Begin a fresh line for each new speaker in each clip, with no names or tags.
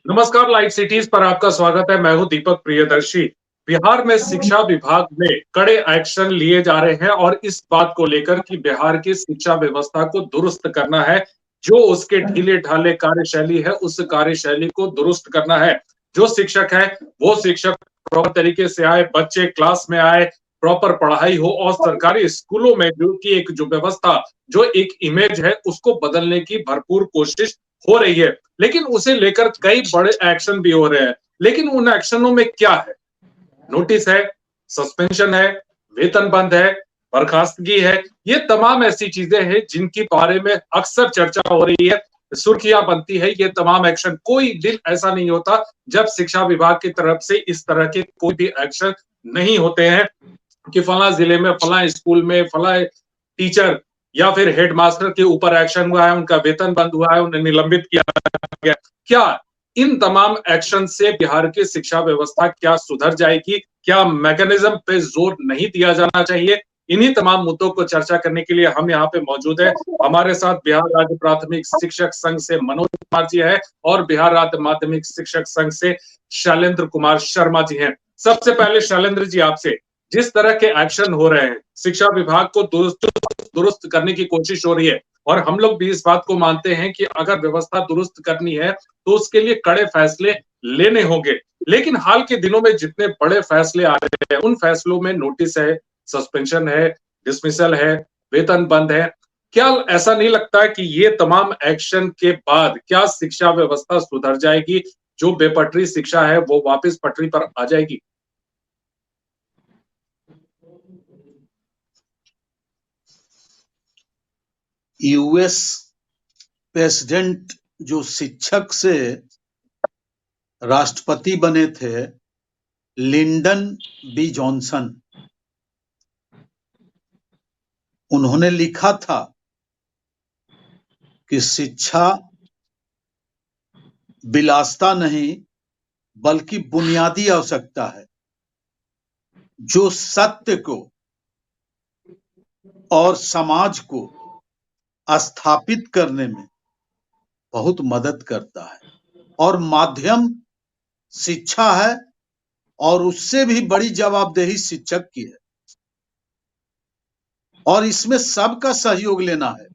नमस्कार, live cities पर आपका स्वागत है। मैं हूं दीपक प्रियदर्शी। बिहार में शिक्षा विभाग में कड़े एक्शन लिए जा रहे हैं और इस बात को लेकर कि बिहार की शिक्षा व्यवस्था को दुरुस्त करना है। जो उसके ढीले ढाले कार्यशैली है, उस कार्यशैली को दुरुस्त करना है। जो शिक्षक है वो शिक्षक प्रॉपर तरीके से आए, बच्चे क्लास में आए, प्रॉपर पढ़ाई हो और सरकारी स्कूलों में जो की एक जो व्यवस्था, जो एक इमेज है, उसको बदलने की भरपूर कोशिश हो रही है। लेकिन उसे लेकर कई बड़े एक्शन भी हो रहे हैं। लेकिन उन एक्शनों में क्या है? नोटिस है, सस्पेंशन है, वेतन बंद है, बर्खास्तगी है। ये तमाम ऐसी चीजें हैं जिनके बारे में अक्सर चर्चा हो रही है, सुर्खियां बनती है। ये तमाम एक्शन, कोई दिन ऐसा नहीं होता जब शिक्षा विभाग की तरफ से इस तरह के कोई भी एक्शन नहीं होते हैं कि फला जिले में, फला स्कूल में, फला टीचर या फिर हेडमास्टर के ऊपर एक्शन हुआ है, उनका वेतन बंद हुआ है, उन्हें निलंबित किया गया। क्या इन तमाम एक्शन से बिहार की शिक्षा व्यवस्था क्या सुधर जाएगी? क्या मैकेनिज्म पे जोर नहीं दिया जाना चाहिए? इन्हीं तमाम मुद्दों को चर्चा करने के लिए हम यहाँ पे मौजूद हैं। हमारे साथ बिहार राज्य प्राथमिक शिक्षक संघ से मनोज कुमार जी है और बिहार राज्य माध्यमिक शिक्षक संघ से शैलेंद्र कुमार शर्मा जी हैं। सबसे पहले शैलेंद्र जी, आपसे, जिस तरह के एक्शन हो रहे हैं, शिक्षा विभाग को दुरुस्त करने की कोशिश हो रही है और हम लोग भी इस बात को मानते हैं कि अगर व्यवस्था दुरुस्त करनी है तो उसके लिए कड़े फैसले लेने होंगे। लेकिन हाल के दिनों में जितने बड़े फैसले आ रहे हैं, उन फैसलों में नोटिस है, सस्पेंशन है, डिसमिसल है, वेतन बंद है। क्या ऐसा नहीं लगता कि ये तमाम एक्शन के बाद क्या शिक्षा व्यवस्था सुधर जाएगी? जो बेपटरी शिक्षा है वो वापस पटरी पर आ जाएगी?
यूएस प्रेसिडेंट जो शिक्षक से राष्ट्रपति बने थे, लिंडन बी जॉनसन, उन्होंने लिखा था कि शिक्षा विलासिता नहीं बल्कि बुनियादी आवश्यकता है, जो सत्य को और समाज को स्थापित करने में बहुत मदद करता है। और माध्यम शिक्षा है और उससे भी बड़ी जवाबदेही शिक्षक की है और इसमें सबका सहयोग लेना है,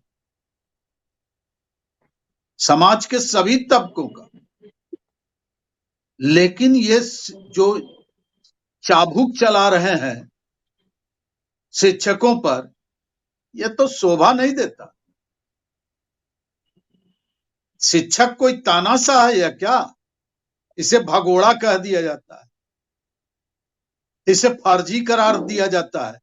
समाज के सभी तबकों का। लेकिन ये जो चाबुक चला रहे हैं शिक्षकों पर, यह तो शोभा नहीं देता। शिक्षक कोई तानाशाह है या क्या? इसे भगोड़ा कह दिया जाता है, इसे फर्जी करार दिया जाता है,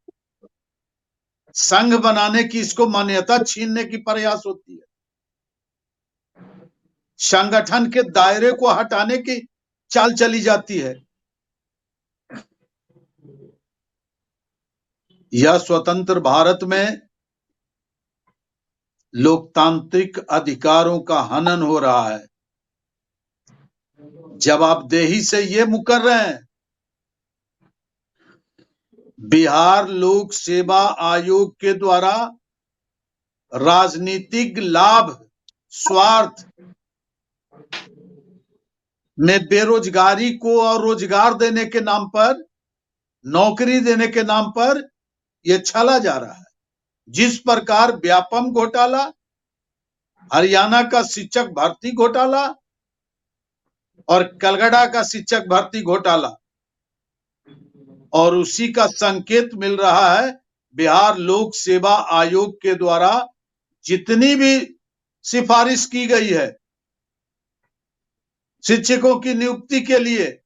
संघ बनाने की, इसको मान्यता छीनने की प्रयास होती है, संगठन के दायरे को हटाने की चाल चली जाती है। यह स्वतंत्र भारत में लोकतांत्रिक अधिकारों का हनन हो रहा है। जवाबदेही से ये मुकर रहे हैं। बिहार लोक सेवा आयोग के द्वारा राजनीतिक लाभ, स्वार्थ में बेरोजगारी को और रोजगार देने के नाम पर, नौकरी देने के नाम पर यह छला जा रहा है। जिस प्रकार व्यापम घोटाला, हरियाणा का शिक्षक भर्ती घोटाला और कलकत्ता का शिक्षक भर्ती घोटाला, और उसी का संकेत मिल रहा है बिहार लोक सेवा आयोग के द्वारा जितनी भी सिफारिश की गई है शिक्षकों की नियुक्ति के लिए,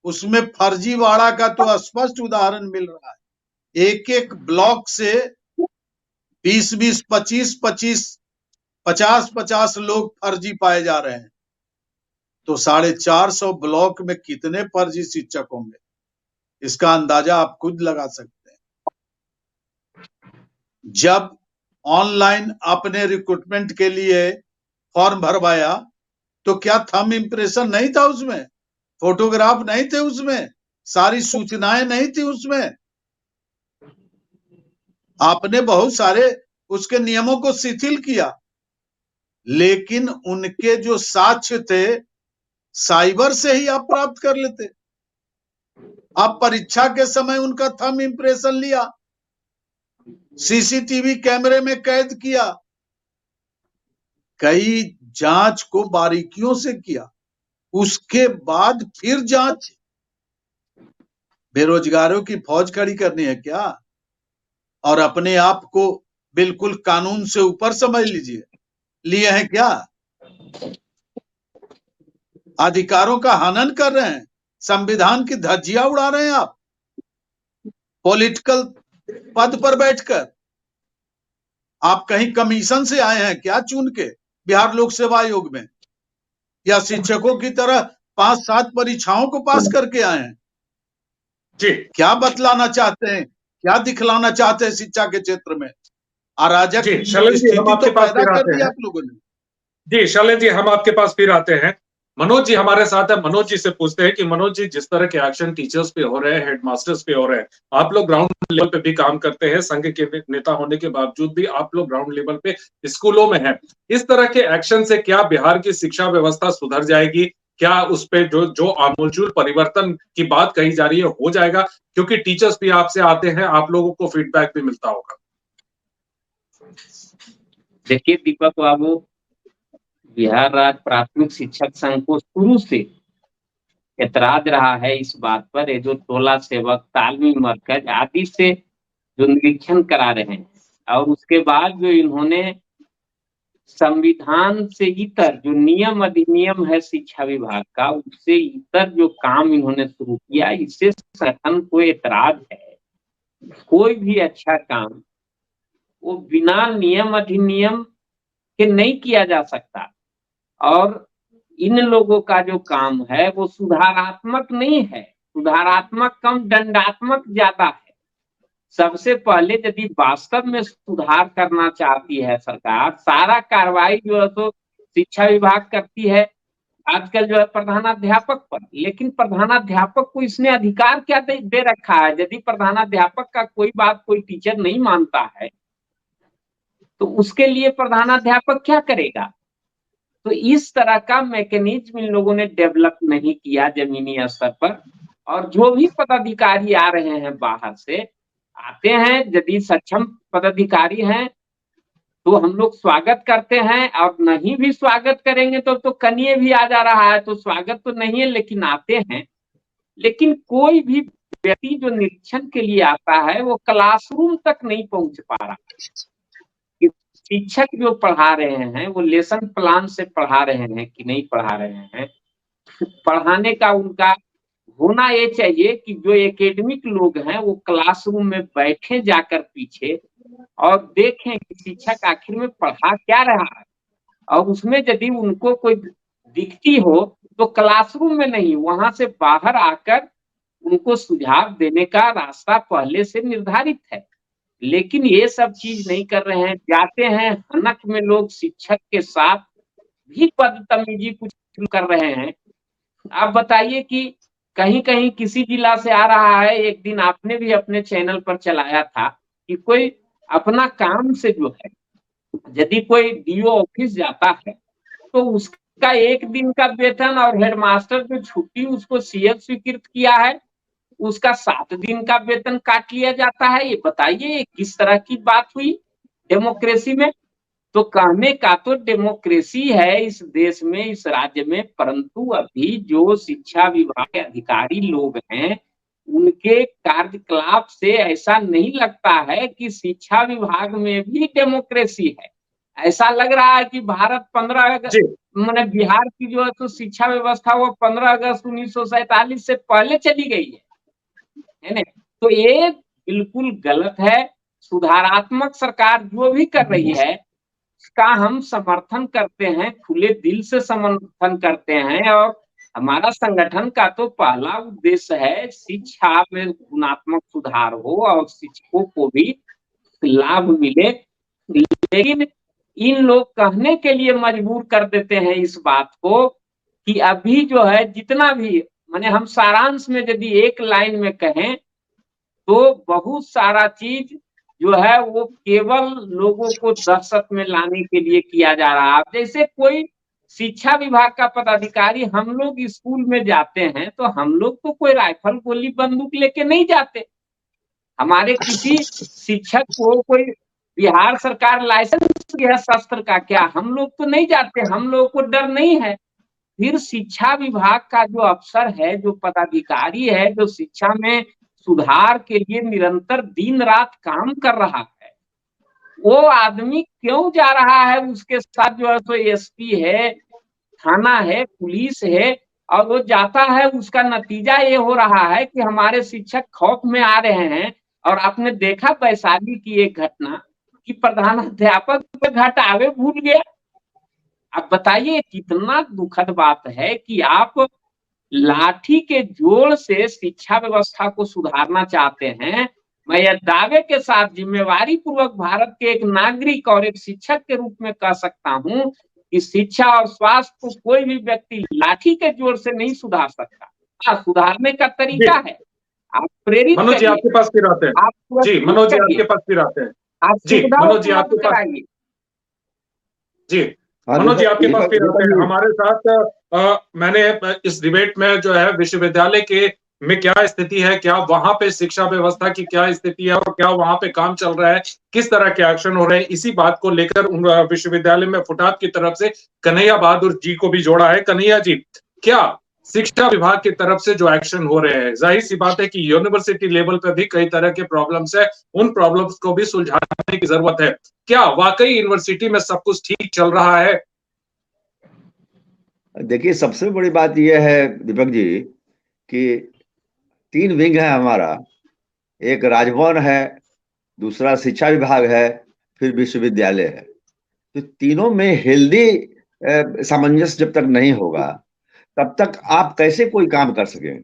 उसमें फर्जीवाड़ा का तो स्पष्ट उदाहरण मिल रहा है। एक एक ब्लॉक से 20-20, 25-25, 50-50 लोग फर्जी पाए जा रहे हैं। तो 450 ब्लॉक में कितने फर्जी शिक्षक होंगे, इसका अंदाजा आप खुद लगा सकते हैं। जब ऑनलाइन अपने रिक्रूटमेंट के लिए फॉर्म भरवाया तो क्या थंब इंप्रेशन नहीं था उसमें, फोटोग्राफ नहीं थे उसमें, सारी सूचनाएं नहीं थी उसमें? आपने बहुत सारे उसके नियमों को शिथिल किया, लेकिन उनके जो साक्ष्य थे साइबर से ही आप प्राप्त कर लेते। आप परीक्षा के समय उनका थंब इंप्रेशन लिया, सीसीटीवी कैमरे में कैद किया, कई जांच को बारीकियों से किया, उसके बाद फिर जांच। बेरोजगारों की फौज खड़ी करनी है क्या? और अपने आप को बिल्कुल कानून से ऊपर समझ लीजिए, लिए हैं क्या? अधिकारों का हनन कर रहे हैं, संविधान की धज्जियां उड़ा रहे हैं आप पॉलिटिकल पद पर बैठकर। आप कहीं कमीशन से आए हैं क्या चुन के बिहार लोक सेवा आयोग में, या शिक्षकों की तरह 5-7 परीक्षाओं को पास करके आए हैं?
जी,
क्या बतलाना चाहते हैं, क्या दिखलाना चाहते हैं शिक्षा के क्षेत्र में? अराजक
जी शैलेंद्र जी, हम
स्थिति
आपके
तो
पास
पैदा
फिर
कर
आते
दी
हैं।
आप लोगों ने।
जी शैलेंद्र जी, हम आपके पास फिर आते हैं। मनोज जी हमारे साथ है। मनोज जी से पूछते हैं कि मनोज जी, जिस तरह के एक्शन टीचर्स पे हो रहे हैं, हेडमास्टर्स पे हो रहे हैं, आप लोग ग्राउंड लेवल पे भी काम करते हैं, संघ के नेता होने के बावजूद भी आप लोग ग्राउंड लेवल पे स्कूलों में हैं। इस तरह के एक्शन से क्या बिहार की शिक्षा व्यवस्था सुधर जाएगी? क्या उस पे जो जो आमूलचूल परिवर्तन की बात कही जा रही है हो जाएगा? क्योंकि टीचर्स भी आपसे आते हैं, आप लोगों को फीडबैक भी मिलता होगा।
देखिए दीपक बाबू, बिहार राज्य प्राथमिक शिक्षक संघ को शुरू से ऐतराज रहा है इस बात पर, ये जो टोला सेवक, तालमी मरकज आदि से जो निरीक्षण करा रहे हैं, और उसके बाद जो इन्होंने संविधान से इतर जो नियम अधिनियम है शिक्षा विभाग का, उससे इतर जो काम इन्होंने शुरू किया, इससे संगठन को ऐतराज है। कोई भी अच्छा काम वो बिना नियम अधिनियम के नहीं किया जा सकता, और इन लोगों का जो काम है वो सुधारात्मक नहीं है, सुधारात्मक कम दंडात्मक ज्यादा है। सबसे पहले यदि वास्तव में सुधार करना चाहती है सरकार, सारा कार्रवाई जो है तो शिक्षा विभाग करती है आजकल जो है प्रधानाध्यापक पर, लेकिन प्रधानाध्यापक को इसने अधिकार क्या दे रखा है? यदि प्रधानाध्यापक का कोई बात कोई टीचर नहीं मानता है तो उसके लिए प्रधानाध्यापक क्या करेगा? तो इस तरह का मैकेनिज्म इन लोगों ने डेवलप नहीं किया जमीनी स्तर पर। और जो भी पदाधिकारी आ रहे हैं बाहर से आते हैं, यदि सक्षम पदाधिकारी हैं तो हम लोग स्वागत करते हैं, और नहीं भी स्वागत करेंगे तो कनिये भी आ जा रहा है तो स्वागत तो नहीं है, लेकिन आते हैं। लेकिन कोई भी व्यक्ति जो निरीक्षण के लिए आता है वो क्लासरूम तक नहीं पहुंच पा रहा। शिक्षक जो पढ़ा रहे हैं वो लेसन प्लान से पढ़ा रहे हैं कि नहीं पढ़ा रहे हैं, पढ़ाने का उनका होना ये चाहिए कि जो एकेडमिक लोग हैं वो क्लासरूम में बैठे जाकर पीछे और देखें कि शिक्षक आखिर में पढ़ा क्या रहा है, और उसमें यदि उनको कोई दिखती हो तो क्लासरूम में नहीं, वहां से बाहर आकर उनको सुझाव देने का रास्ता पहले से निर्धारित है। लेकिन ये सब चीज नहीं कर रहे हैं, जाते हैं हनक में लोग शिक्षक के साथ भी बदतमीजी कुछ कर रहे हैं। आप बताइए कि कहीं कहीं किसी जिला से आ रहा है, एक दिन आपने भी अपने चैनल पर चलाया था कि कोई अपना काम से जो है यदि कोई डीओ ऑफिस जाता है तो उसका एक दिन का वेतन, और हेडमास्टर जो छुट्टी उसको सीएल स्वीकृत किया है उसका 7 दिन का वेतन काट लिया जाता है। ये बताइए किस तरह की बात हुई डेमोक्रेसी में? तो कहने का तो डेमोक्रेसी है इस देश में, इस राज्य में, परंतु अभी जो शिक्षा विभाग के अधिकारी लोग हैं उनके कार्यकलाप से ऐसा नहीं लगता है कि शिक्षा विभाग में भी डेमोक्रेसी है। ऐसा लग रहा है कि भारत 15 अगस्त मैंने बिहार की जो है तो शिक्षा व्यवस्था वो 15 अगस्त 1947 से पहले चली गई है ना? तो ये बिल्कुल गलत है। सुधारात्मक सरकार जो भी कर रही है उसका हम समर्थन करते हैं, खुले दिल से समर्थन करते हैं, और हमारा संगठन का तो पहला उद्देश्य है शिक्षा में गुणात्मक सुधार हो और शिक्षकों को भी लाभ मिले। लेकिन इन लोग कहने के लिए मजबूर कर देते हैं इस बात को कि अभी जो है जितना भी माने हम सारांश में यदि एक लाइन में कहें तो बहुत सारा चीज जो है वो केवल लोगों को दहशत में लाने के लिए किया जा रहा है। जैसे कोई शिक्षा विभाग का पदाधिकारी, हम लोग स्कूल में जाते हैं तो हम लोग तो कोई राइफल गोली बंदूक लेके नहीं जाते। हमारे किसी शिक्षक को कोई बिहार सरकार लाइसेंस दिया शस्त्र का क्या? हम लोग तो नहीं जाते, हम लोगों को डर नहीं है। फिर शिक्षा विभाग का जो अफसर है, जो पदाधिकारी है, जो शिक्षा में सुधार के लिए निरंतर दिन रात काम कर रहा है, वो आदमी क्यों जा रहा है उसके साथ? जो है तो एसपी है, थाना है, पुलिस है, और वो जाता है, उसका नतीजा ये हो रहा है कि हमारे शिक्षक खौफ में आ रहे हैं। और आपने देखा वैशाली की एक घटना कि प्रधानाध्यापक घटावे भूल गया। अब बताइए कितना दुखद बात है कि आप लाठी के जोर से शिक्षा व्यवस्था को सुधारना चाहते हैं। मैं यह दावे के साथ जिम्मेवारी पूर्वक भारत के एक नागरिक और एक शिक्षक के रूप में कह सकता हूं कि शिक्षा और स्वास्थ्य को कोई भी व्यक्ति लाठी के जोर से नहीं सुधार सकता। हाँ, सुधारने का तरीका है, आप प्रेरित
मनोज जी आपके पास फिर आते हैं। जी मनोज जी आपके पास फिर आते हैं।
आप
जी मनोज जी आपके पास, जी मनोज जी आपके पास फिर आते हैं। हमारे साथ मैंने इस डिबेट में जो है विश्वविद्यालय के में क्या स्थिति है, क्या वहां पे शिक्षा व्यवस्था की क्या स्थिति है और क्या वहां पे काम चल रहा है, किस तरह के एक्शन हो रहे हैं, इसी बात को लेकर विश्वविद्यालय में फुटात की तरफ से कन्हैया बहादुर जी को भी जोड़ा है। कन्हैया जी, क्या शिक्षा विभाग की तरफ से जो एक्शन हो रहे हैं, जाहिर सी बात है कि यूनिवर्सिटी लेवल पे भी कई तरह के प्रॉब्लम्स है, उन प्रॉब्लम्स को भी सुलझाने की जरूरत है। क्या वाकई यूनिवर्सिटी में सब कुछ ठीक चल रहा है?
देखिए, सबसे बड़ी बात यह है दीपक जी कि 3 विंग है हमारा। एक राजभवन है, दूसरा शिक्षा विभाग है, फिर विश्वविद्यालय है। तो तीनों में हेल्दी सामंजस्य जब तक नहीं होगा तब तक आप कैसे कोई काम कर सकें।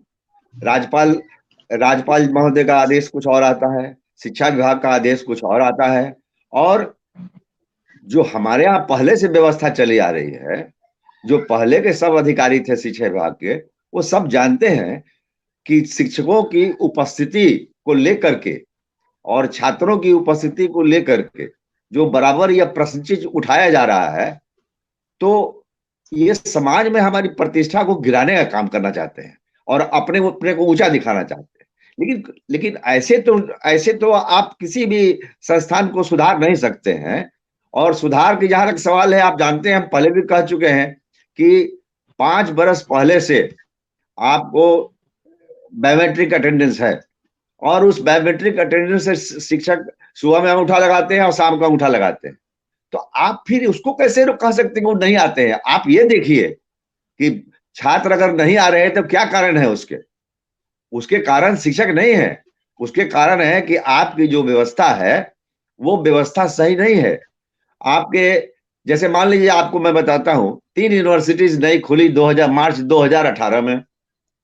राज्यपाल महोदय का आदेश कुछ और आता है, शिक्षा विभाग का आदेश कुछ और आता है, और जो हमारे यहाँ पहले से व्यवस्था चली आ रही है, जो पहले के सब अधिकारी थे शिक्षा विभाग के, वो सब जानते हैं कि शिक्षकों की उपस्थिति को लेकर के और छात्रों की उपस्थिति को लेकर के जो बराबर या प्रश्न चीज उठाया जा रहा है, तो ये समाज में हमारी प्रतिष्ठा को गिराने का काम करना चाहते हैं और अपने को ऊंचा दिखाना चाहते हैं। लेकिन ऐसे तो आप किसी भी संस्थान को सुधार नहीं सकते हैं। और सुधार की जहां तक सवाल है, आप जानते हैं, हम पहले भी कह चुके हैं कि 5 बरस पहले से आपको बायोमेट्रिक अटेंडेंस है, और उस बायोमेट्रिक अटेंडेंस से शिक्षक सुबह में अंगूठा लगाते हैं और शाम को अंगूठा लगाते हैं। तो आप फिर उसको कैसे कह सकते हैं कि वो नहीं आते हैं? आप ये देखिए कि छात्र अगर नहीं आ रहे हैं तो क्या कारण है उसके कारण शिक्षक नहीं है, उसके कारण है कि आपकी जो व्यवस्था है वो व्यवस्था सही नहीं है। आपके जैसे मान लीजिए, आपको मैं बताता हूं, 3 यूनिवर्सिटीज नई खुली मार्च 2018 में,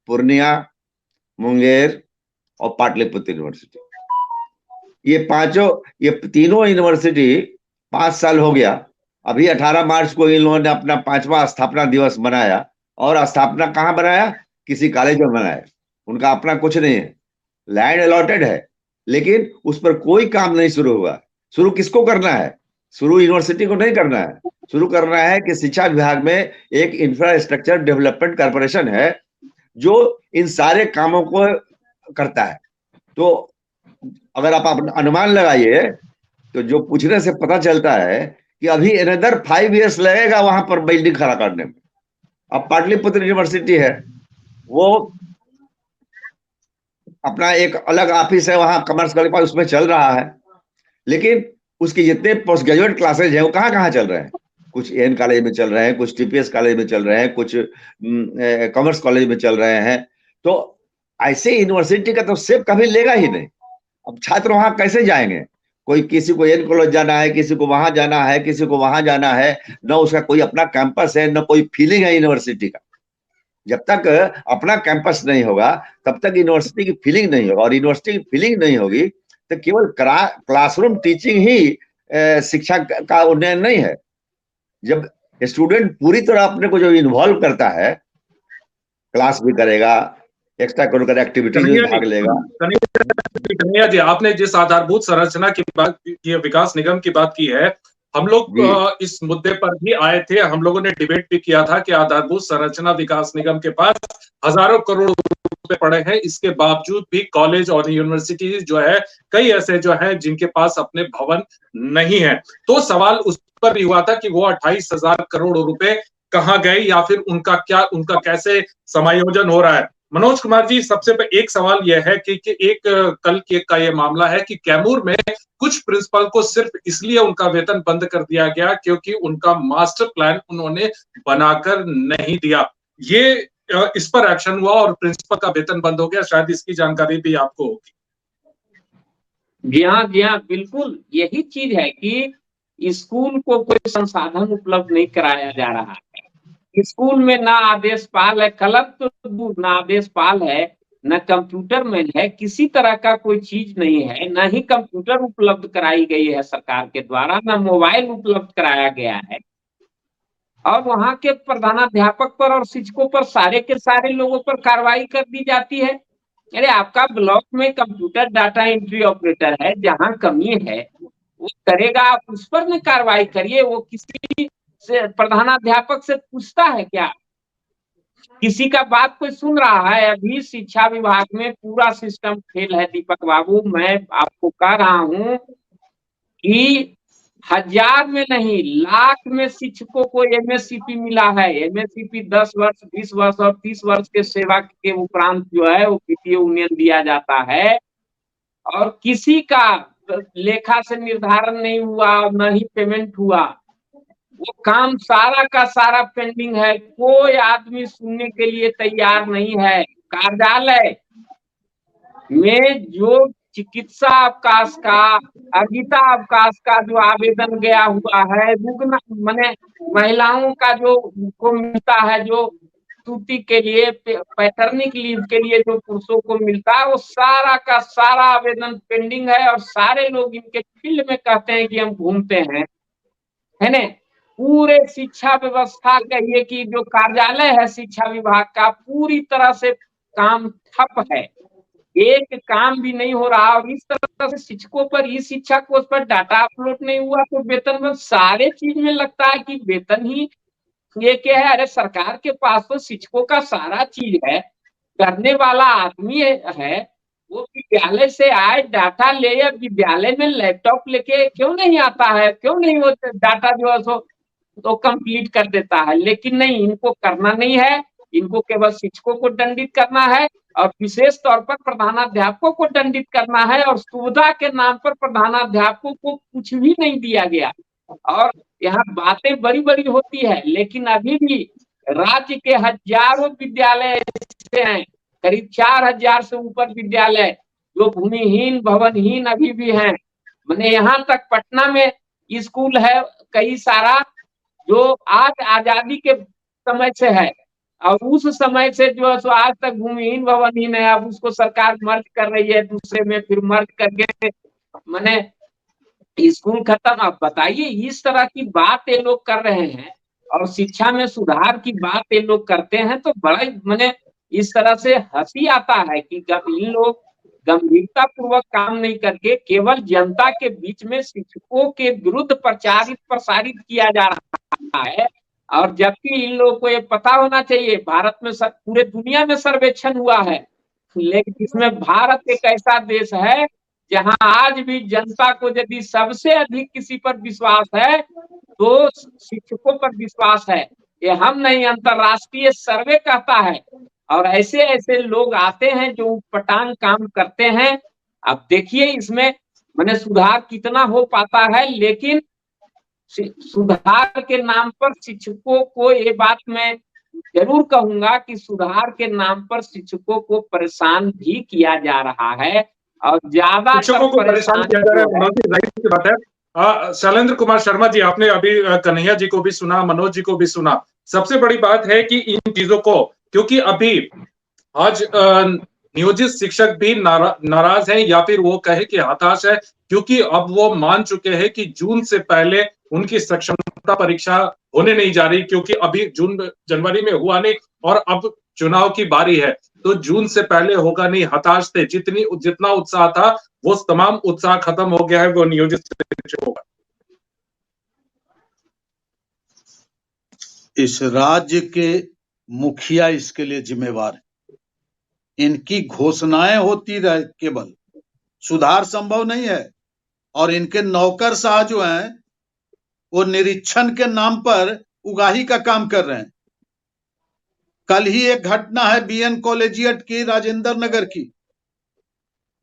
पूर्णिया, मुंगेर और पाटलिपुत्र यूनिवर्सिटी। ये तीनों यूनिवर्सिटी 5 साल हो गया। अभी 18 मार्च को इन लोगों ने अपना 5वां स्थापना दिवस मनाया, और स्थापना कहाँ बनाया? किसी कॉलेज में बनाया। उनका अपना कुछ नहीं है, लैंड अलॉटेड है, लेकिन उस पर कोई काम नहीं शुरू हुआ। शुरू किसको करना है? शुरू यूनिवर्सिटी को नहीं करना है, शुरू करना है कि शिक्षा विभाग में एक इंफ्रास्ट्रक्चर डेवलपमेंट कॉर्पोरेशन है जो इन सारे कामों को करता है। तो अगर आप अनुमान लगाइए तो जो पूछने से पता चलता है कि अभी अनदर 5 years लगेगा वहां पर बिल्डिंग खड़ा करने में। अब पाटलिपुत्र यूनिवर्सिटी है, वो अपना एक अलग ऑफिस है वहां कॉमर्स कॉलेज पर, उसमें चल रहा है, लेकिन उसके जितने पोस्ट ग्रेजुएट क्लासेज हैं वो कहाँ चल रहे हैं? कुछ एन कॉलेज में चल रहे हैं, कुछ टीपीएस कॉलेज में चल रहे हैं, कुछ कॉमर्स कॉलेज में चल रहे हैं। तो ऐसे यूनिवर्सिटी का तो सेप कभी लेगा ही नहीं। अब छात्र वहां कैसे जाएंगे? कोई किसी को एन कॉलेज जाना है, किसी को वहां जाना है, किसी को वहां जाना है, न उसका कोई अपना कैंपस है, न कोई फीलिंग है यूनिवर्सिटी का। जब तक अपना कैंपस नहीं होगा तब तक यूनिवर्सिटी की फीलिंग नहीं होगा, और यूनिवर्सिटी की फीलिंग नहीं होगी तो केवल क्लासरूम टीचिंग ही शिक्षा का उन्नयन नहीं है। जब स्टूडेंट पूरी तरह अपने को जो इन्वॉल्व करता है, क्लास भी करेगा, एक्स्ट्रा करिकुलर एक्टिविटीज में भाग लेगा।
कन्हैया जी, आपने जिस आधारभूत संरचना की बात की, विकास निगम की बात की है, हम लोग इस मुद्दे पर भी आए थे, हम लोगों ने डिबेट भी किया था कि आधारभूत संरचना विकास निगम के पास हजारों करोड़ रुपए पड़े हैं, इसके बावजूद भी कॉलेज और यूनिवर्सिटी जो है कई ऐसे जो है जिनके पास अपने भवन नहीं है। तो सवाल उस पर भी हुआ था कि वो 28,000 करोड़ रुपए कहाँ गए या फिर उनका कैसे समायोजन हो रहा है। मनोज कुमार जी, सबसे एक सवाल यह है कि एक कल का ये मामला है कि कैमूर में कुछ प्रिंसिपल को सिर्फ इसलिए उनका वेतन बंद कर दिया गया क्योंकि उनका मास्टर प्लान उन्होंने बनाकर नहीं दिया। ये इस पर एक्शन हुआ और प्रिंसिपल का वेतन बंद हो गया, शायद इसकी जानकारी भी आपको होगी।
जी हाँ, बिल्कुल यही चीज है कि स्कूल को कोई संसाधन उपलब्ध नहीं कराया जा रहा है। स्कूल में ना आदेशपाल है, क्लब तो दूर, ना आदेशपाल है, न कंप्यूटर मैन है, किसी तरह का कोई चीज नहीं है, न ही कंप्यूटर उपलब्ध कराई गई है सरकार के द्वारा, न मोबाइल उपलब्ध कराया गया है। और वहां के प्रधानाध्यापक पर और शिक्षकों पर सारे के सारे लोगों पर कार्रवाई कर दी जाती है। अरे आपका ब्लॉक में कंप्यूटर डाटा एंट्री ऑपरेटर है, जहां कमी है वो करेगा, आप उस पर न कार्रवाई करिए। वो किसी से प्रधानाध्यापक से पूछता है क्या? किसी का बात कोई सुन रहा है? अभी शिक्षा विभाग में पूरा सिस्टम फेल है दीपक बाबू। मैं आपको कह रहा हूं कि 1000 में नहीं, लाख में शिक्षकों को एमएससीपी मिला है। एमएससीपी 10 वर्ष, 20 वर्ष और 30 वर्ष के सेवा के उपरांत जो है वो पीटीए यूनियन दिया जाता है। और किसी का लेखा से निर्धारण नहीं हुआ, न ही पेमेंट हुआ। वो काम सारा का सारा पेंडिंग है। कोई आदमी सुनने के लिए तैयार नहीं है। कार्यालय में जो चिकित्सा अवकाश का, अर्जिता अवकाश का जो आवेदन गया हुआ है, माने महिलाओं का जो को मिलता है, जो छुट्टी के लिए, पैटर्निक लीव के लिए जो पुरुषों को मिलता है, वो सारा का सारा आवेदन पेंडिंग है। और सारे लोग इनके फील्ड में कहते हैं कि हम घूमते हैं, है ना। पूरे शिक्षा व्यवस्था कहिए कि जो कार्यालय है शिक्षा विभाग का, पूरी तरह से काम ठप है, एक काम भी नहीं हो रहा। और इस तरह से शिक्षकों पर, ई शिक्षा कोष पर डाटा अपलोड नहीं हुआ तो वेतन में सारे चीज में लगता है कि वेतन ही ये क्या है। अरे सरकार के पास तो शिक्षकों का सारा चीज है, करने वाला आदमी है, वो विद्यालय से आए डाटा ले, या विद्यालय में लैपटॉप लेके क्यों नहीं आता है? क्यों नहीं वो डाटा जो है सो तो कंप्लीट कर देता है? लेकिन नहीं, इनको करना नहीं है। इनको केवल शिक्षकों को दंडित करना है और विशेष तौर पर प्रधानाध्यापकों को दंडित करना है। और सुविधा के नाम पर प्रधानाध्यापकों को कुछ भी नहीं दिया गया। और यहाँ बातें बड़ी बड़ी होती है, लेकिन अभी भी राज्य के हजारों विद्यालय ऐसे हैं, करीब 4000 से ऊपर विद्यालय जो भूमिहीन, भवनहीन अभी भी हैं। मैंने यहाँ तक पटना में स्कूल है कई सारा, जो आज आजादी के समय से है और उस समय से जो है सो आज तक भूमिहीन, भवनहीन है। अब उसको सरकार मर्ज कर रही है दूसरे में, फिर मर्ज करके मैंने स्कूल खत्म। अब बताइए, इस तरह की बात ये लोग कर रहे हैं और शिक्षा में सुधार की बात ये लोग करते हैं, तो बड़ा मैंने इस तरह से हंसी आता है कि इन लोग गंभीरता पूर्वक काम नहीं करके केवल जनता के बीच में शिक्षकों के विरुद्ध प्रचारित प्रसारित किया जा रहा है। और जबकि इन लोगों को ये पता होना चाहिए, भारत में पूरे दुनिया में सर्वेक्षण हुआ है, लेकिन इसमें भारत एक ऐसा देश है जहां आज भी जनता को यदि सबसे अधिक किसी पर विश्वास है तो शिक्षकों पर विश्वास है। ये हम नहीं, अंतरराष्ट्रीय सर्वे कहता है। और ऐसे ऐसे लोग आते हैं जो उटपटांग काम करते हैं। अब देखिए इसमें मैंने सुधार कितना हो पाता है, लेकिन सुधार के नाम पर शिक्षकों को, ये बात मैं जरूर कहूंगा कि सुधार के नाम पर शिक्षकों को परेशान भी किया जा रहा है। और ज्यादा
शिक्षकों को परेशान किया जा रहा है। शैलेंद्र कुमार शर्मा जी, आपने अभी कन्हैया जी को भी सुना, मनोज जी को भी सुना। सबसे बड़ी बात है कि इन चीजों को, क्योंकि अभी आज नियोजित शिक्षक भी नाराज हैं या फिर वो कहे कि हताश है, क्योंकि अब वो मान चुके हैं कि जून से पहले उनकी सक्षमता परीक्षा होने नहीं जा रही, क्योंकि अभी जनवरी में हुआ नहीं और अब चुनाव की बारी है, तो जून से पहले होगा नहीं। हताश थे, जितना उत्साह था वो तमाम उत्साह खत्म हो गया है वो नियोजित शिक्षकों का।
इस राज्य के मुखिया इसके लिए जिम्मेवार है। इनकी घोषणाएं होती रहे, केवल सुधार संभव नहीं है। और इनके नौकरशाह जो हैं वो निरीक्षण के नाम पर उगाही का काम कर रहे हैं। कल ही एक घटना है बीएन कॉलेजिएट की, राजेंद्र नगर की,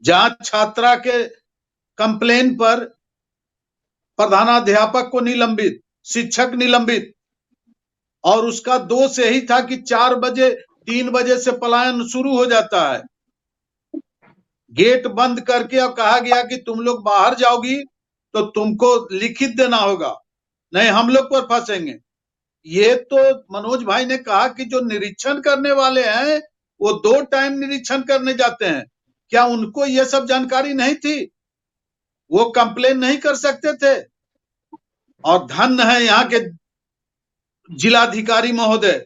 जहां छात्रा के कंप्लेन पर प्रधानाध्यापक को निलंबित, शिक्षक निलंबित, और उसका दोष यही था कि 4 बजे 3 बजे से पलायन शुरू हो जाता है। गेट बंद करके और कहा गया कि तुम लोग बाहर जाओगी तो तुमको लिखित देना होगा, नहीं हम लोग पर फंसेंगे। ये तो मनोज भाई ने कहा कि जो निरीक्षण करने वाले हैं वो 2 टाइम निरीक्षण करने जाते हैं, क्या उनको ये सब जानकारी नहीं थी? वो कंप्लेन नहीं कर सकते थे? और धन्य है यहाँ के जिलाधिकारी महोदय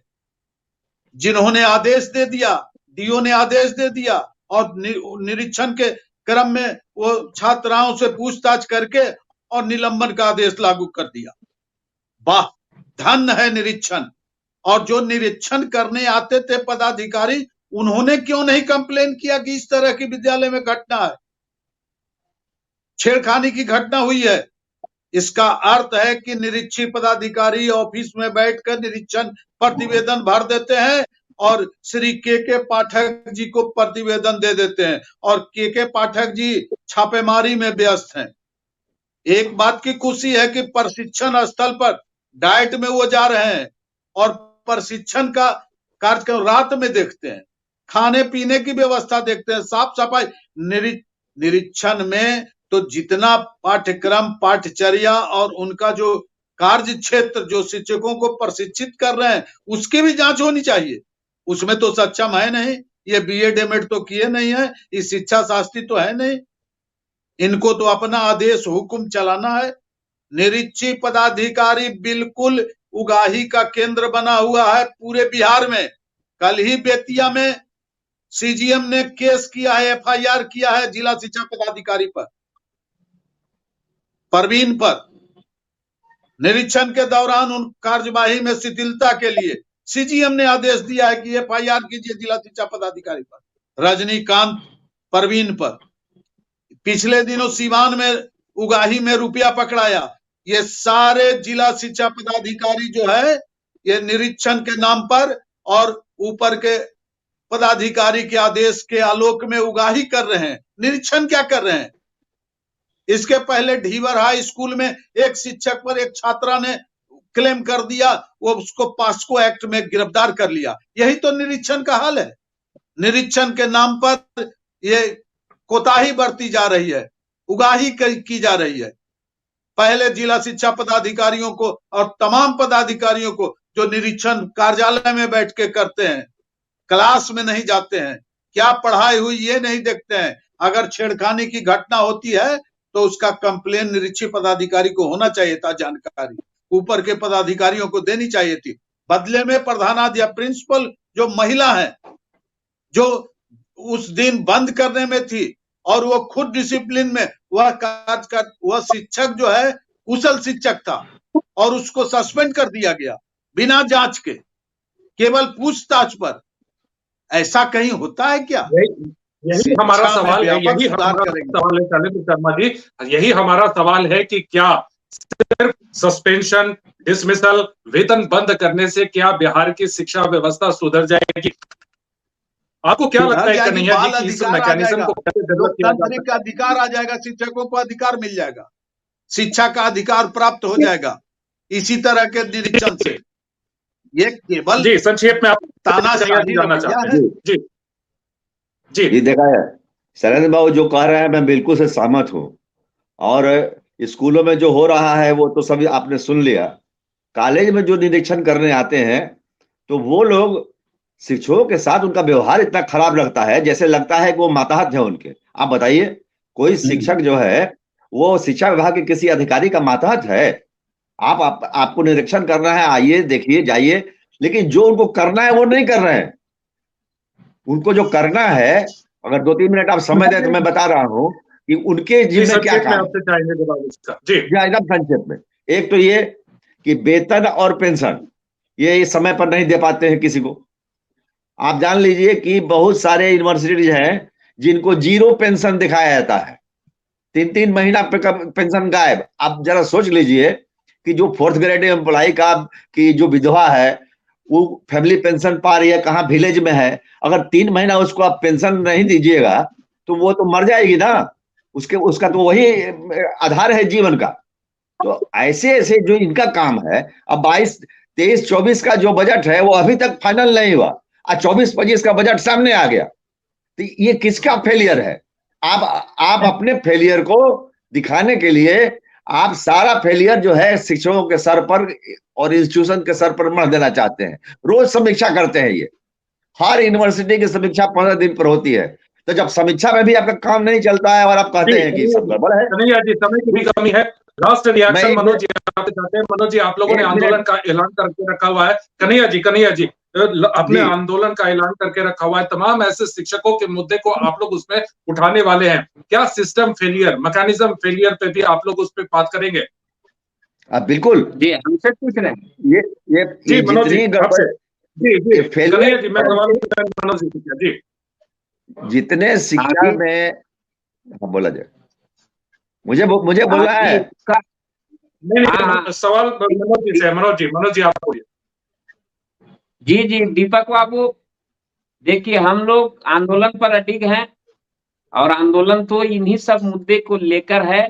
जिन्होंने आदेश दे दिया, डीओ ने आदेश दे दिया और निरीक्षण के क्रम में वो छात्राओं से पूछताछ करके और निलंबन का आदेश लागू कर दिया। वाह, धन्य है निरीक्षण। और जो निरीक्षण करने आते थे पदाधिकारी, उन्होंने क्यों नहीं कंप्लेन किया कि इस तरह की विद्यालय में घटना है, छेड़खानी की घटना हुई है? इसका अर्थ है कि निरीक्षक पदाधिकारी ऑफिस में बैठकर निरीक्षण प्रतिवेदन भर देते हैं और श्री के पाठक जी को प्रतिवेदन दे देते हैं, और के पाठक जी छापेमारी में व्यस्त हैं। एक बात की खुशी है कि प्रशिक्षण स्थल पर डाइट में वो जा रहे हैं और प्रशिक्षण का कार्यक्रम रात में देखते हैं, खाने पीने की व्यवस्था देखते हैं, साफ सफाई। निरीक्षण में तो जितना पाठ्यक्रम, पाठचर्या और उनका जो कार्य क्षेत्र जो शिक्षकों को प्रशिक्षित कर रहे हैं उसकी भी जांच होनी चाहिए। उसमें तो सक्षम है नहीं, ये बीएड एमएड तो किए नहीं है, ये शिक्षा शास्त्री तो है नहीं, इनको तो अपना आदेश हुक्म चलाना है। निरीक्षक पदाधिकारी बिल्कुल उगाही का केंद्र बना हुआ है पूरे बिहार में। कल ही बेतिया में सीजीएम ने केस किया है, एफआईआर किया है जिला शिक्षा पदाधिकारी पर, परवीन पर। निरीक्षण के दौरान उन कार्यवाही में शिथिलता के लिए सीजीएम ने आदेश दिया है कि एफआईआर कीजिए जिला शिक्षा पदाधिकारी पर, रजनीकांत परवीन पर। पिछले दिनों सीवान में उगाही में रुपया पकड़ाया। ये सारे जिला शिक्षा पदाधिकारी जो है ये निरीक्षण के नाम पर और ऊपर के पदाधिकारी के आदेश के आलोक में उगाही कर रहे हैं। निरीक्षण क्या कर रहे हैं? इसके पहले ढीवर हाई स्कूल में एक शिक्षक पर एक छात्रा ने क्लेम कर दिया, वो उसको पास्को एक्ट में गिरफ्तार कर लिया। यही तो निरीक्षण का हाल है। निरीक्षण के नाम पर ये कोताही बरती जा रही है, उगाही की जा रही है। पहले जिला शिक्षा पदाधिकारियों को और तमाम पदाधिकारियों को जो निरीक्षण कार्यालय में बैठ के करते हैं, क्लास में नहीं जाते हैं, क्या पढ़ाई हुई ये नहीं देखते हैं। अगर छेड़खानी की घटना होती है तो उसका कंप्लेन निरीक्षक पदाधिकारी को होना चाहिए था, जानकारी ऊपर के पदाधिकारियों को देनी चाहिए थी। बदले में प्रधानाध्यापक प्रिंसिपल जो महिला है, जो उस दिन बंद करने में थी और वो खुद डिसिप्लिन में वह शिक्षक जो है कुशल शिक्षक था और उसको सस्पेंड कर दिया गया बिना जांच के, केवल पूछताछ पर। ऐसा कहीं होता है क्या?
यही हमारा सवाल है, यही हमारा सवाल है शैलेंद्र शर्मा जी, यही हमारा सवाल है कि क्या सिर्फ सस्पेंशन, डिसमिसल, वेतन बंद करने से क्या बिहार की शिक्षा व्यवस्था सुधर जाएगी? आपको क्या लगता है कन्हैया जी कि इस मैकेनिज्म को कैसे डेवलप किया जा सकता है?
का अधिकार आ जाएगा, शिक्षकों को अधिकार मिल जाएगा, शिक्षा का अधिकार प्राप्त हो जाएगा इसी तरह के निरीक्षण से। ये केवल
जी संक्षेप में आप
तानाशाही
जानना चाहते हैं? जी
जी देखा है शैलेंद्र बाबू जो कह रहे हैं, मैं बिल्कुल से सहमत हूँ। और स्कूलों में जो हो रहा है वो तो सभी आपने सुन लिया। कॉलेज में जो निरीक्षण करने आते हैं तो वो लोग शिक्षकों के साथ उनका व्यवहार इतना खराब लगता है, जैसे लगता है कि वो मातहत है उनके। आप बताइए, कोई शिक्षक जो है वो शिक्षा विभाग के किसी अधिकारी का मातहत है? आपको निरीक्षण करना है, आइए देखिए जाइए, लेकिन जो उनको करना है वो नहीं कर रहे हैं। उनको जो करना है, अगर 2-3 मिनट आप समय दें तो मैं बता रहा हूं कि उनके जिम्मे क्या काम। जी एकदम संक्षेप में। एक तो ये कि वेतन और पेंशन ये समय पर नहीं दे पाते हैं किसी को। आप जान लीजिए कि बहुत सारे यूनिवर्सिटीज हैं जिनको 0 पेंशन दिखाया जाता है, 3-3 महीना पेंशन गायब। आप जरा सोच लीजिए कि जो 4th ग्रेड एम्प्लॉय की जो विधवा है वो फैमिली पेंशन पा रही है, कहाँ विलेज में है, अगर 3 महीना उसको आप पेंशन नहीं दीजिएगा तो वो तो मर जाएगी ना, उसका तो वही आधार है जीवन का। तो ऐसे ऐसे जो इनका काम है, अब 22-23-24 का जो बजट है वो अभी तक फाइनल नहीं हुआ, 24-25 का बजट सामने आ गया, तो ये किसका फेलियर है? आप अपने फेलियर को दिखाने के लिए आप सारा फेलियर जो है शिक्षकों के सर पर और इंस्टीट्यूशन के सर पर मढ़ देना चाहते हैं। रोज समीक्षा करते हैं, ये हर यूनिवर्सिटी की समीक्षा 15 दिन पर होती है, तो जब समीक्षा में भी आपका काम नहीं चलता है और आप कहते हैं कि सब गड़बड़ है।
कन्हैया जी, समय की भी कमी है। लास्ट रिएक्शन मनोज जी आप चाहते हैं। मनोज जी, आप लोगों ने आंदोलन का ऐलान करके रखा हुआ है। कन्हैया जी अपने आंदोलन का ऐलान करके रखा हुआ है, तमाम ऐसे शिक्षकों के मुद्दे को आप लोग उसमें उठाने वाले हैं। क्या सिस्टम फेलियर, मैकेनिज्म फेलियर पे भी आप लोग उस पर बात करेंगे?
बिल्कुल
जी, हमसे पूछ रहे हैं।
ये
मनोज जी,
फेलियर
जी मैं सवाल मनोज जी,
जितने शिक्षा में बोला जाए, मुझे बोलना है।
नहीं, सवाल मनोज जी आप बोलिए।
जी दीपक बाबू, देखिए हम लोग आंदोलन पर अडिग हैं और आंदोलन तो इन्हीं सब मुद्दे को लेकर है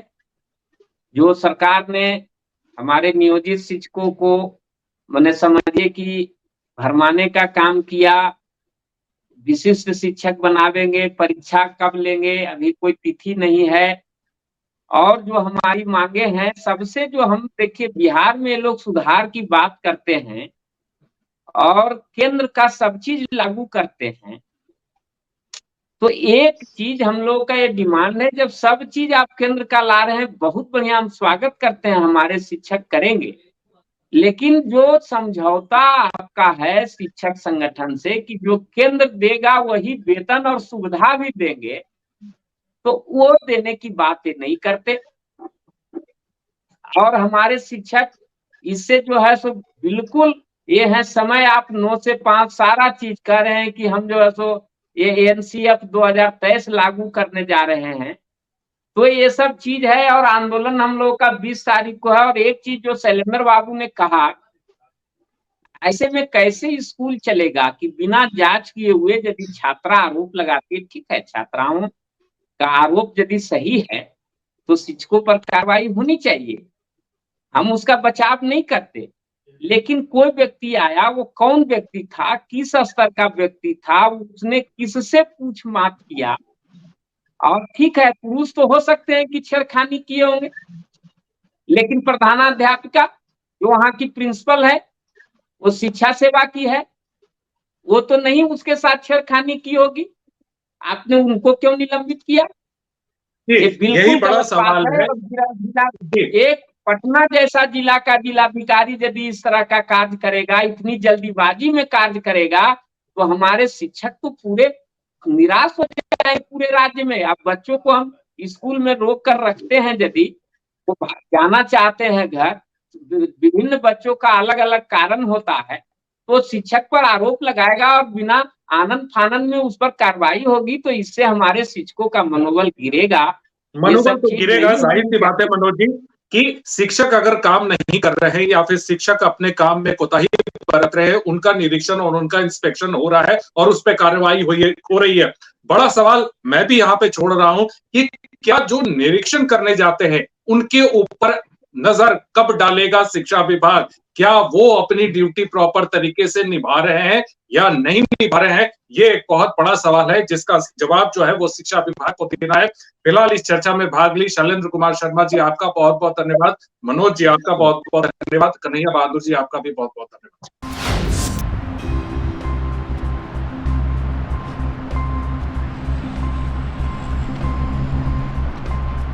जो सरकार ने हमारे नियोजित शिक्षकों को मैंने समझिए कि भरमाने का काम किया। विशिष्ट शिक्षक बनावेंगे, परीक्षा कब लेंगे अभी कोई तिथि नहीं है, और जो हमारी मांगे हैं सबसे जो हम देखिए बिहार में लोग सुधार की बात करते हैं और केंद्र का सब चीज लागू करते हैं, तो एक चीज हम लोगों का ये डिमांड है, जब सब चीज आप केंद्र का ला रहे हैं बहुत बढ़िया, हम स्वागत करते हैं, हमारे शिक्षक करेंगे, लेकिन जो समझौता आपका है शिक्षक संगठन से कि जो केंद्र देगा वही वेतन और सुविधा भी देंगे, तो वो देने की बातें नहीं करते। और हमारे शिक्षक इससे जो है सो बिल्कुल ये है, समय आप 9 से 5 सारा चीज कर रहे हैं कि हम जो है सो ये एनसीएफ 2023 लागू करने जा रहे हैं, तो ये सब चीज है। और आंदोलन हम लोगों का 20 तारीख को है। और एक चीज जो शैलेंद्र बाबू ने कहा, ऐसे में कैसे स्कूल चलेगा कि बिना जांच किए हुए यदि छात्रा आरोप लगाती है, ठीक है छात्राओं का आरोप यदि सही है तो शिक्षकों पर कार्रवाई होनी चाहिए, हम उसका बचाव नहीं करते, लेकिन कोई व्यक्ति आया, वो कौन व्यक्ति था, किस स्तर का व्यक्ति था, उसने किससे पूछ मात किया, और ठीक है पुरुष तो हो सकते हैं कि छेड़खानी किए होंगे, लेकिन प्रधानाध्यापिका जो वहां की प्रिंसिपल है, वो शिक्षा सेवा की है, वो तो नहीं उसके साथ छेड़खानी की होगी, आपने उनको क्यों निलंबित किया? ये बिल्कुल
बड़ा सवाल है।
एक पटना जैसा जिला का जिलाधिकारी यदि इस तरह का कार्य करेगा, इतनी जल्दीबाजी में कार्य करेगा, तो हमारे शिक्षक तो पूरे निराश हो जाए पूरे राज्य में। अब बच्चों को हम स्कूल में रोक कर रखते हैं, यदि वो जाना चाहते हैं घर, विभिन्न बच्चों का अलग अलग कारण होता है, तो शिक्षक पर आरोप लगाएगा और बिना आनंद फानंद में उस पर कार्रवाई होगी, तो इससे हमारे शिक्षकों का मनोबल गिरेगा।
मनोबल तो गिरेगा, जाहिर सी बात है मनोज जी कि शिक्षक अगर काम नहीं कर रहे या फिर शिक्षक अपने काम में कोताही बरत रहे हैं, उनका निरीक्षण और उनका इंस्पेक्शन हो रहा है और उस पर कार्रवाई हो रही है। बड़ा सवाल मैं भी यहाँ पे छोड़ रहा हूं कि क्या जो निरीक्षण करने जाते हैं उनके ऊपर नजर कब डालेगा शिक्षा विभाग? क्या वो अपनी ड्यूटी प्रॉपर तरीके से निभा रहे हैं या नहीं निभा रहे हैं? ये एक बहुत बड़ा सवाल है जिसका जवाब जो है वो शिक्षा विभाग को देना है। फिलहाल इस चर्चा में भाग ली शैलेंद्र कुमार शर्मा जी, आपका बहुत बहुत धन्यवाद। मनोज जी आपका बहुत बहुत धन्यवाद। कन्हैया बहादुर जी आपका भी बहुत बहुत धन्यवाद।